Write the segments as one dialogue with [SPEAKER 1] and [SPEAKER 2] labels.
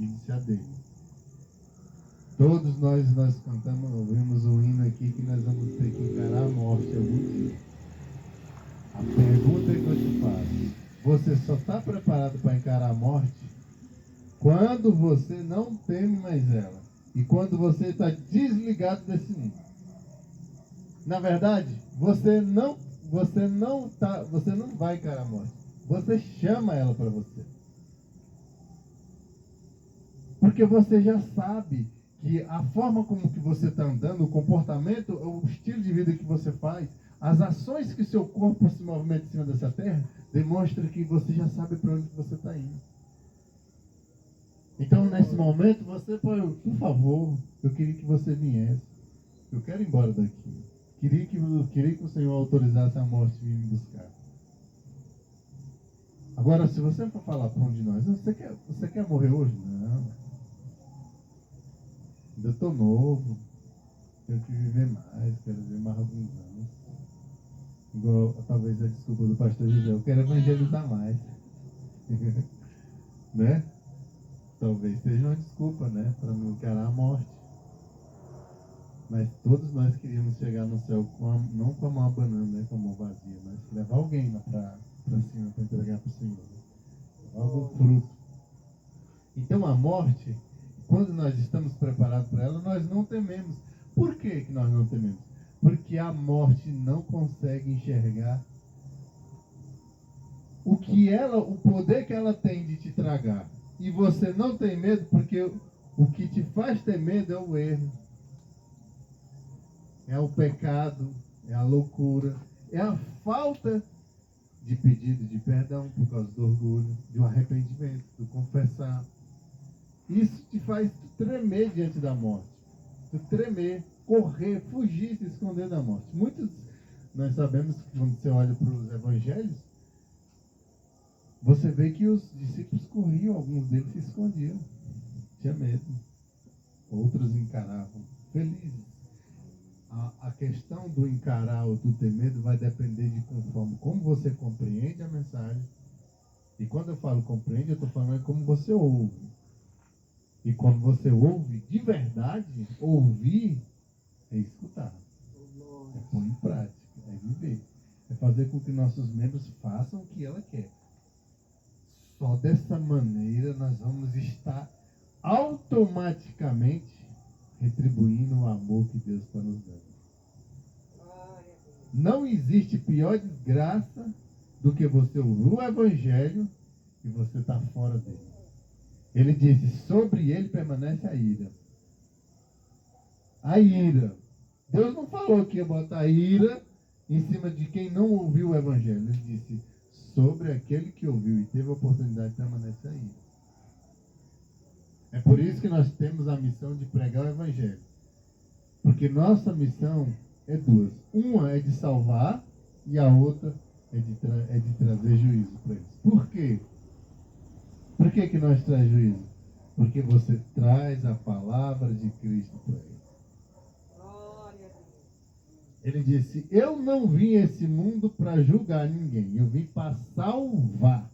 [SPEAKER 1] disse a dele. Todos nós cantamos, ouvimos o hino aqui que nós vamos ter que encarar a morte algum dia. A pergunta que eu te faço, você só está preparado para encarar a morte quando você não teme mais ela e quando você está desligado desse mundo. Na verdade, você não vai encarar a morte. Você chama ela para você. Porque você já sabe que a forma como que você está andando, o comportamento, o estilo de vida que você faz, as ações que seu corpo se movimenta em cima dessa terra, demonstra que você já sabe para onde você está indo. Então, nesse momento, você pode, por favor, eu queria que você viesse. Eu quero ir embora daqui. Queria que o Senhor autorizasse a morte de vir me buscar. Agora, se você for falar para um de nós, você quer morrer hoje? Não. Ainda estou novo. Tenho que viver mais. Quero viver mais alguns anos. Igual, talvez, a desculpa do pastor José. Eu quero evangelizar mais. Né? Talvez seja uma desculpa, né? Para não encarar a morte. Mas todos nós queríamos chegar no céu não com a mão abanando, né? Com a mão vazia, mas levar alguém lá para cima, para entregar para o Senhor. Levar algum fruto. Então a morte, quando nós estamos preparados para ela, nós não tememos. Por que nós não tememos? Porque a morte não consegue enxergar o poder que ela tem de te tragar. E você não tem medo porque o que te faz ter medo é o erro. É o pecado, é a loucura, é a falta de pedido de perdão por causa do orgulho, do arrependimento, do confessar. Isso te faz tremer diante da morte. Tu tremer, correr, fugir, se esconder da morte. Muitos, nós sabemos que quando você olha para os evangelhos, você vê que os discípulos corriam, alguns deles se escondiam. Tinha medo. Outros encaravam, felizes. A questão do encarar ou do ter medo vai depender de como você compreende a mensagem. E quando eu falo compreende, eu estou falando como você ouve. E quando você ouve, de verdade, ouvir é escutar. É pôr em prática, é viver. É fazer com que nossos membros façam o que ela quer. Só dessa maneira nós vamos estar automaticamente retribuindo o amor que Deus está nos dando. Não existe pior desgraça do que você ouvir o Evangelho e você está fora dele. Ele disse, sobre ele permanece a ira. A ira. Deus não falou que ia botar ira em cima de quem não ouviu o Evangelho. Ele disse, sobre aquele que ouviu e teve a oportunidade, permanece a ira. É por isso que nós temos a missão de pregar o Evangelho. Porque nossa missão é duas. Uma é de salvar e a outra é de trazer juízo para eles. Por quê? Por que nós traz juízo? Porque você traz a palavra de Cristo para eles. Ele disse, eu não vim a esse mundo para julgar ninguém. Eu vim para salvar.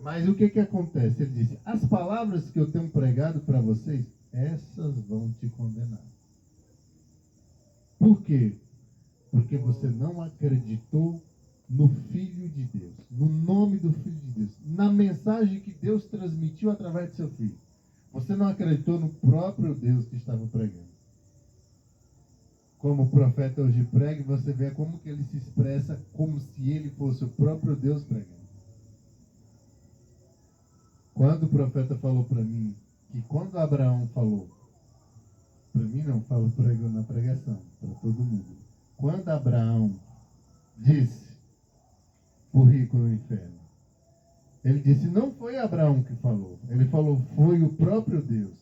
[SPEAKER 1] Mas o que acontece? Ele disse, as palavras que eu tenho pregado para vocês, essas vão te condenar. Por quê? Porque você não acreditou no Filho de Deus, no nome do Filho de Deus, na mensagem que Deus transmitiu através do seu Filho. Você não acreditou no próprio Deus que estava pregando. Como o profeta hoje prega, você vê como que ele se expressa como se ele fosse o próprio Deus pregando. Quando o profeta falou para mim, que quando Abraão falou, para mim não, falo pregando na pregação, para todo mundo. Quando Abraão disse, o rico no inferno, ele disse, não foi Abraão que falou, ele falou, foi o próprio Deus.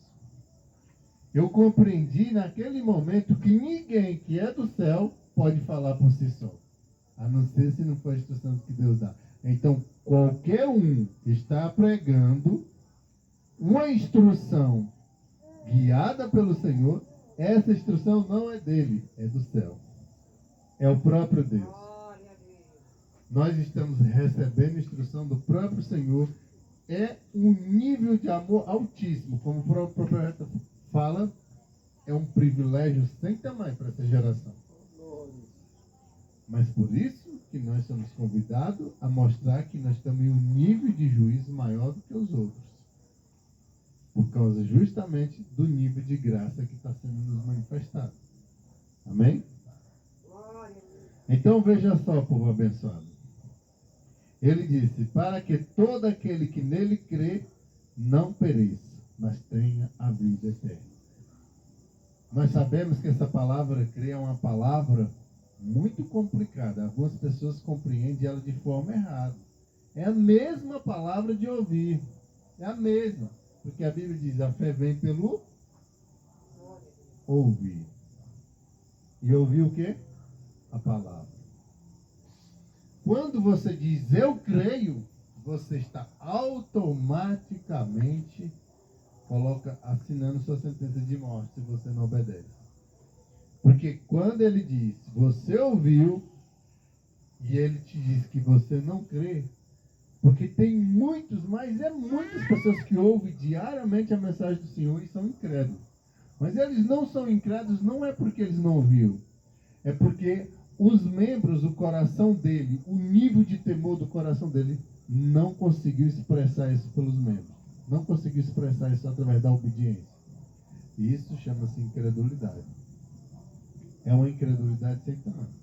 [SPEAKER 1] Eu compreendi naquele momento que ninguém que é do céu pode falar por si só, a não ser se não for a instrução que Deus dá. Então, qualquer um que está pregando uma instrução guiada pelo Senhor, essa instrução não é dele, é do céu. É o próprio Deus. Nós estamos recebendo instrução do próprio Senhor é um nível de amor altíssimo. Como o próprio profeta fala, é um privilégio sem tamanho para essa geração. Mas por isso que nós somos convidados a mostrar que nós estamos em um nível de juízo maior do que os outros. Por causa justamente do nível de graça que está sendo nos manifestado. Amém? Então veja só, povo abençoado. Ele disse, para que todo aquele que nele crê não pereça, mas tenha a vida eterna. Nós sabemos que essa palavra crer é uma palavra muito complicada. Algumas pessoas compreendem ela de forma errada. É a mesma palavra de ouvir. É a mesma. Porque a Bíblia diz, a fé vem pelo ouvir. E ouvir o quê? A palavra. Quando você diz eu creio, você está automaticamente assinando sua sentença de morte se você não obedece. Porque quando ele diz, você ouviu, e ele te diz que você não crê, porque tem muitas pessoas que ouvem diariamente a mensagem do Senhor e são incrédulos. Mas eles não são incrédulos, não é porque eles não ouviram, é porque os membros, o coração dele, o nível de temor do coração dele, não conseguiu expressar isso pelos membros. Não conseguiu expressar isso através da obediência. E isso chama-se incredulidade. É uma incredulidade sem tamanho.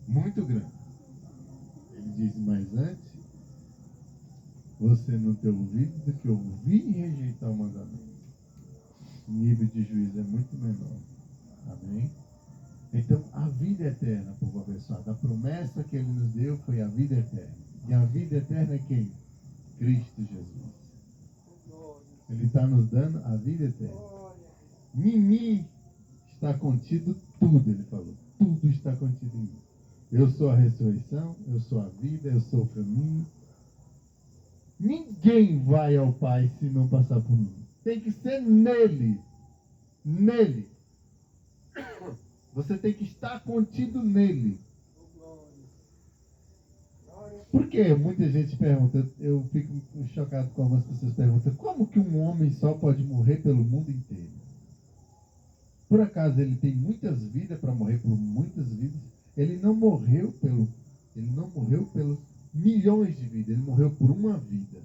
[SPEAKER 1] Muito grande. Ele diz, mas antes, você não ter ouvido do que ouvir e rejeitar o mandamento. O nível de juízo é muito menor. Amém? Então, a vida eterna, povo abençoado, a promessa que ele nos deu foi a vida eterna. E a vida eterna é quem? Cristo Jesus. Ele está nos dando a vida eterna. Em mim está contido tudo, ele falou. Tudo está contido em mim. Eu sou a ressurreição, eu sou a vida, eu sou o caminho. Ninguém vai ao Pai se não passar por mim. Tem que ser nele. Nele. Você tem que estar contido nele. Por que muita gente pergunta, eu fico chocado com algumas pessoas que perguntam, como que um homem só pode morrer pelo mundo inteiro? Por acaso ele tem muitas vidas para morrer por muitas vidas? Ele não morreu pelos milhões de vidas, ele morreu por uma vida.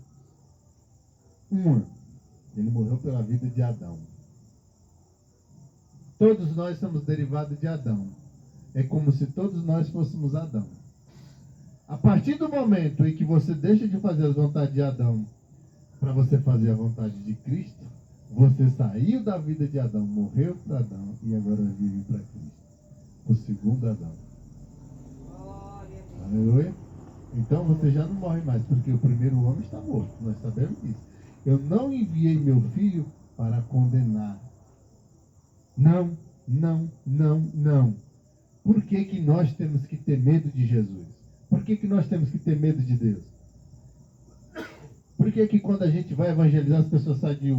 [SPEAKER 1] Uma. Ele morreu pela vida de Adão. Todos nós somos derivados de Adão. É como se todos nós fôssemos Adão. A partir do momento em que você deixa de fazer as vontades de Adão para você fazer a vontade de Cristo, você saiu da vida de Adão, morreu para Adão e agora vive para Cristo. O segundo Adão. Aleluia. Então você já não morre mais, porque o primeiro homem está morto. Nós sabemos disso. Eu não enviei meu filho para condenar. Não, não, não, não. Por que que nós temos que ter medo de Jesus? Por que que nós temos que ter medo de Deus? Por que que quando a gente vai evangelizar as pessoas saem de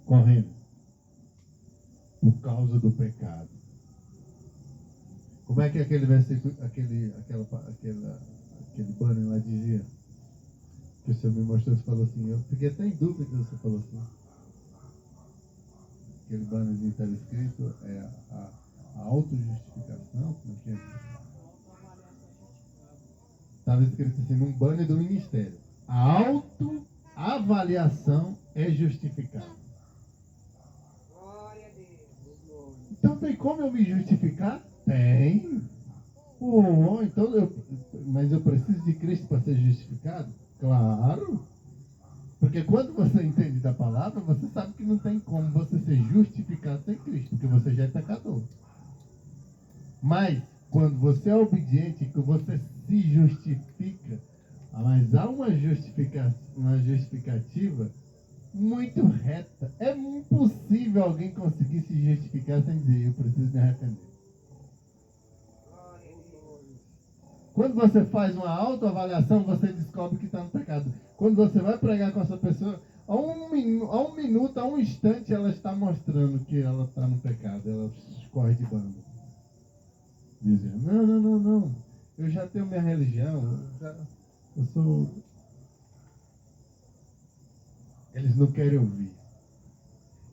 [SPEAKER 1] correndo? Por causa do pecado. Como é que aquele versículo, aquele banner lá dizia? Que o Senhor me mostrou, você falou assim, eu fiquei até em dúvida, você falou assim. Aquele bannerzinho estava escrito, a autojustificação, como é que é? Estava escrito assim, num banner do ministério. A autoavaliação é justificada. Então tem como eu me justificar? Tem. Mas eu preciso de Cristo para ser justificado? Claro. Porque quando você entende da palavra, você sabe que não tem como você ser justificado sem Cristo, porque você já é pecador. Mas, quando você é obediente, que você se justifica, mas há uma justificativa muito reta. É impossível alguém conseguir se justificar sem dizer, eu preciso me arrepender. Quando você faz uma autoavaliação, você descobre que está no pecado. Quando você vai pregar com essa pessoa, a um minuto, a um instante, ela está mostrando que ela está no pecado. Ela corre de banda. Dizendo, não. eu já tenho minha religião, eu sou... Eles não querem ouvir.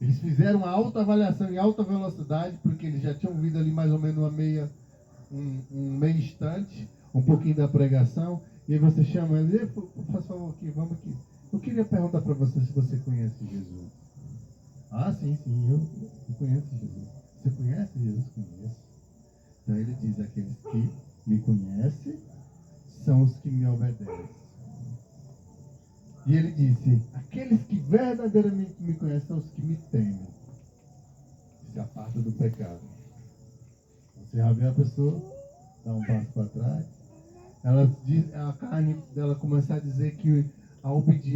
[SPEAKER 1] Eles fizeram uma autoavaliação em alta velocidade, porque eles já tinham ouvido ali mais ou menos um meio instante, um pouquinho da pregação, e aí você chama ele, faz favor aqui, vamos aqui. Eu queria perguntar para você se você conhece Jesus. Ah, sim, eu conheço Jesus. Você conhece Jesus? Conheço. Então ele diz, aqueles que me conhecem são os que me obedecem. E ele disse, aqueles que verdadeiramente me conhecem são os que me temem. Se aparta do pecado. Você já vê a pessoa, dá um passo para trás, a carne dela começar a dizer que a obediência